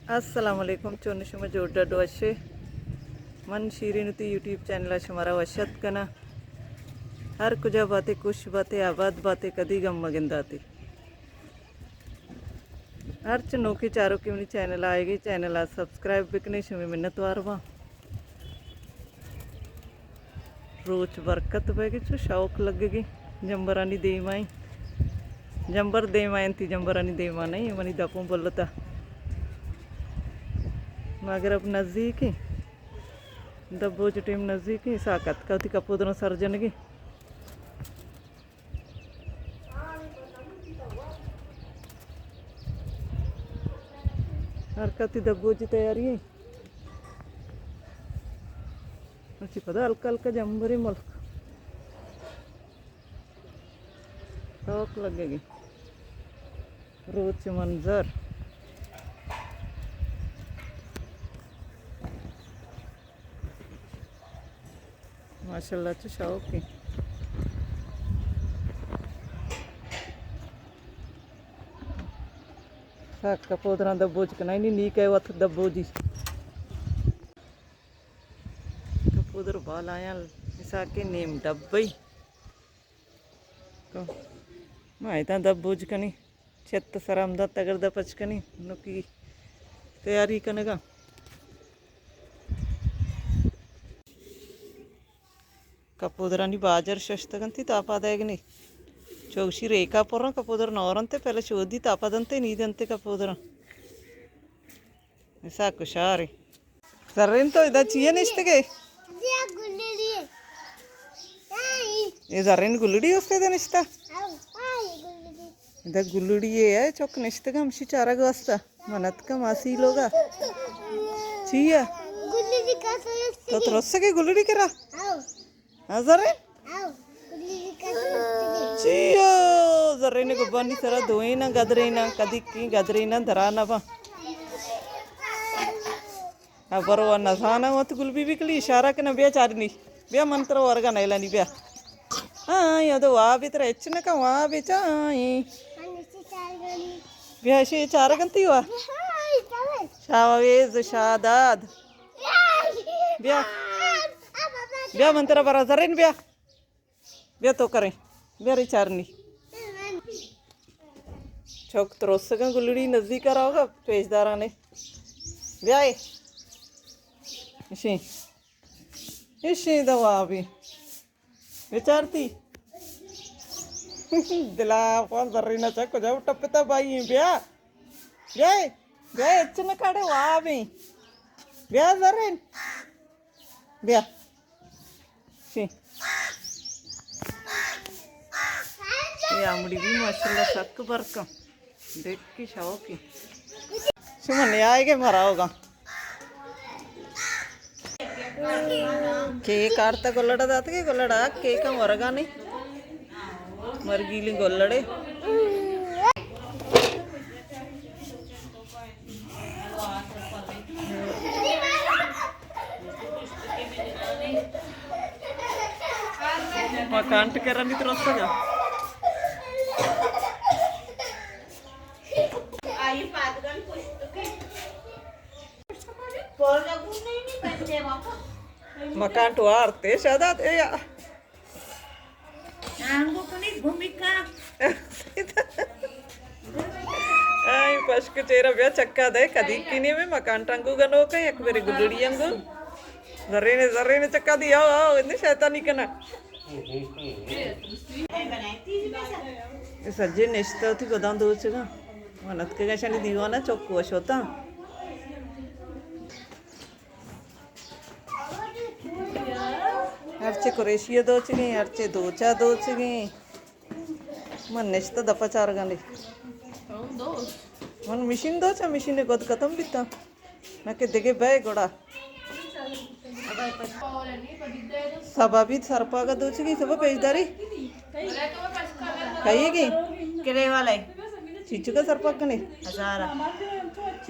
अस्सलामुअलैकुम चोनिशुमा जोड़ा डोशे मन शीरीनुती यूट्यूब चैनल शुमारा वशत कना हर कुजा बातें कुछ बातें आबाद बातें कदी गम मगिंदाती हर चनोकी चारों की मनी चैनल आएगी चैनल आज सब्सक्राइब बिकने शुमी मिन्नत वारवा रोज बरकत बैगी चो शौक लगेगी जंबरानी देमाई जंबर देमायन थी जंबरानी देमा नहीं मनी दपों बोलता मगर अब नज़दीक ही दब्बो जो टीम नज़दीक ही साकत कति कपोदरों सर्जन की हर कति दब्बो की तैयारी है अच्छी पता हल्का हल्का जंबरी मुल्क शौक लगेगी रोज मंजर माशाल्लाह तो शौक है साक कपोदरा दब्बोज कना नहीं नीक है वथ दब्बोजी कपोदर बाल आया के नेम डब्बई तो मायता दब्बोज कनी छत सरामदा तगर दपच कनी नुकी तैयारी कनेगा कपोदरानी बाजर शस्तगंती तापादेगनी चौशी रेखा पुर्र कपोदर नौरंते पहले चोदी तापादंते नीदंते कपोदर ऐसा कुशारे सर्रेन तो इधर चाहिए निश्ते के ये सर्रेन गुल्लड़ी उसके इधर निश्ता इधर गुल्लड़ी ये है चौक निश्ते का हमशी चारा गवास्ता मनत का मासी लोगा चाहिए तो तरस के गुल्लड़ी करा ज़रे चियो ज़रे ने गुब्बानी तरह धोई ना गदरे ना कदी की गदरे ना धरा ना बा अब बरो नसाना वो तो गुलबी बिकली इशारा के ना बिया चारनी बिया मंत्र वर्गा नहीं लानी बिया हाँ ये तो वाह भी तरह इच्छा का वाह भी चाही बिया ऐसे चारा गंती हुआ शावेज शादाद बिया बिया मंत्रा बरा जरेन बिया बिया तो करें बिया रिचारनी चौक त्रोस का गुल्लड़ी नजदीक आ रहा होगा पेशदारा ने बिया इसी इसी दवा भी विचारती दिला कौन जर्री ना चको जाओ टपता भाई बिया बिया बिया इच्छा काढ़े वाह भी बिया जरेन बिया ये आमड़ी भी माशाल्लाह सक बरकम देख के शौक ही सुमन आएगा मरा होगा केक आरता गोल्लड़ा दात के गोल्लड़ा केक हम वरगा नहीं मरगीली गोल्लड़े मकान टिकरा नहीं तरस का मकान तो आरते शादा ते या आंगो कनी भूमिका आई पश्क चेहरा बिया चक्का दे कदी किने में मकान टांगू गनो का एक मेरे गुल्लड़ी अंगू जर्रे ने चक्का दिया आओ इतने शैतानी कना सज्जे निश्ता थी बदाम दो चगा मनत के कैसे दीवाना चौक वश होता अर्चे कुरेशिया दो चगे अर्चे दोचा दो चगे मन निश्ता दपा चार गाने मन मशीन दो चा मशीन ने गोद खत्म बीता ना के देखे बे गोड़ा सबाबी सरपा का दो चगी सब पेजदारी खाइएगी किरे वाले चीचू का सरपा कने हजारा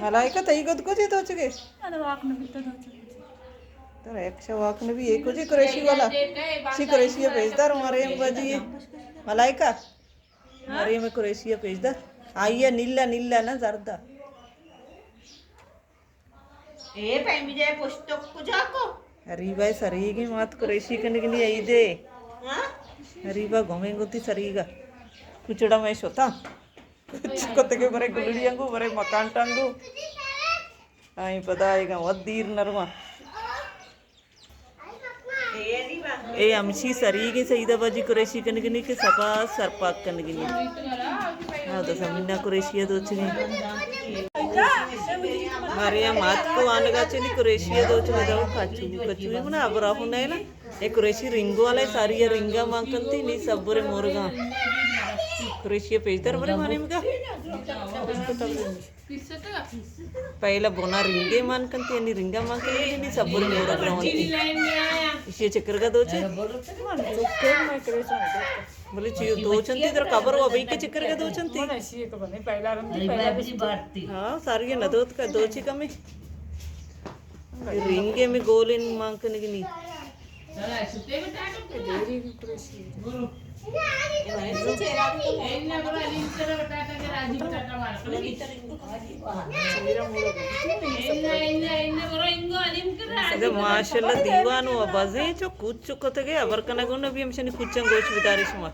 मलाई का तई गोद को जी दो चगे अरे वाक न बिता दो तो एक शवाक ने भी एक हो जी कुरेशी वाला सी कुरेशिया पेजदार हमारे हम बाजी मलाई का हमारे में कुरेशिया पेजदार आई है नीला नीला ना जर्दा ए पैमी जाए पुस्तक को जाको Arriba sariga mat kureshi kanigini aide. हाँ Arriba gomenguti sariga. Kuchada mai shota. Kuchkote bare guludiyangu bare makantangu. Ai pada aega wadir narma. ए नहीं बात ए amshi sarige saida baji kureshi kanigini ke sapa sarpak kanigini. हाँ तो समीना कुरेशिया दो चुनी मारिया मात को आने का चुनी कुरेशिया दो चुनी जाओ काचू काचू ये मना अब राहु नहीं ना एक कुरेशी रिंगो वाले सारी ये रिंगा मांगती नहीं सब बुरे मोरगा कुरेशिया पेजर बुरे माने में का पहला बोना रिंगे मांगती है नहीं रिंगा मांगती नहीं सब बुरे मोरगा होती इसे चक्कर का दो चुनी बोले चाहिए दो चंती इधर कवर हुआ भाई के चक्कर का दो चंती हाँ सारी न दो का दो चिका में रिंगे में गोल इन मांगने की नहीं अगर माशाल्लाह दीवान हुआ बाजे जो कुछ चुकते गए अबर कना गुना भी हमसे कुछ गोच बितारे सुमा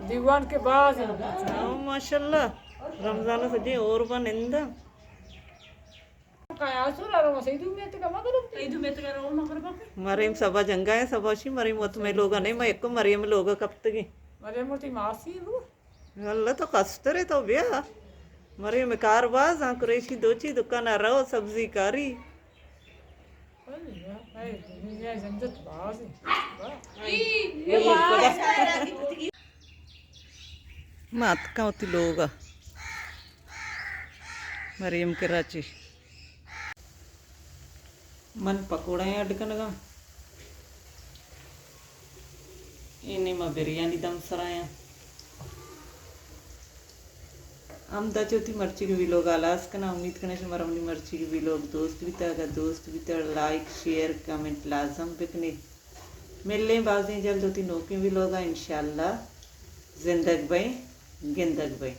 दीवान के बाद हाँ माशाल्लाह रमजान सजे और बन इंदा मरीम सबा जंगा है सबा मरीम मत में लोग नहीं मैं एक मरीम लोग कब तक अल्लाह तो कस्तरे तो बिया मरीम कारबाज हाँ कुरेशी दोची दुकान रहो सब्जी कारी मात का होती लोग मरीम कराची मन पकोड़ा अडकनगा इन्हें मैं बिरयानी दम सराया हम दाचोती मर्ची के भी लोग आलास करना उम्मीद करने से मरमनी मर्ची के भी लोग दोस्त भी था लाइक शेयर कमेंट लाजम बिकने मिल लें बाज़ जल्द होती नौकरी भी लोग इंशाल्लाह जिंदगी भाई गिंदग भाई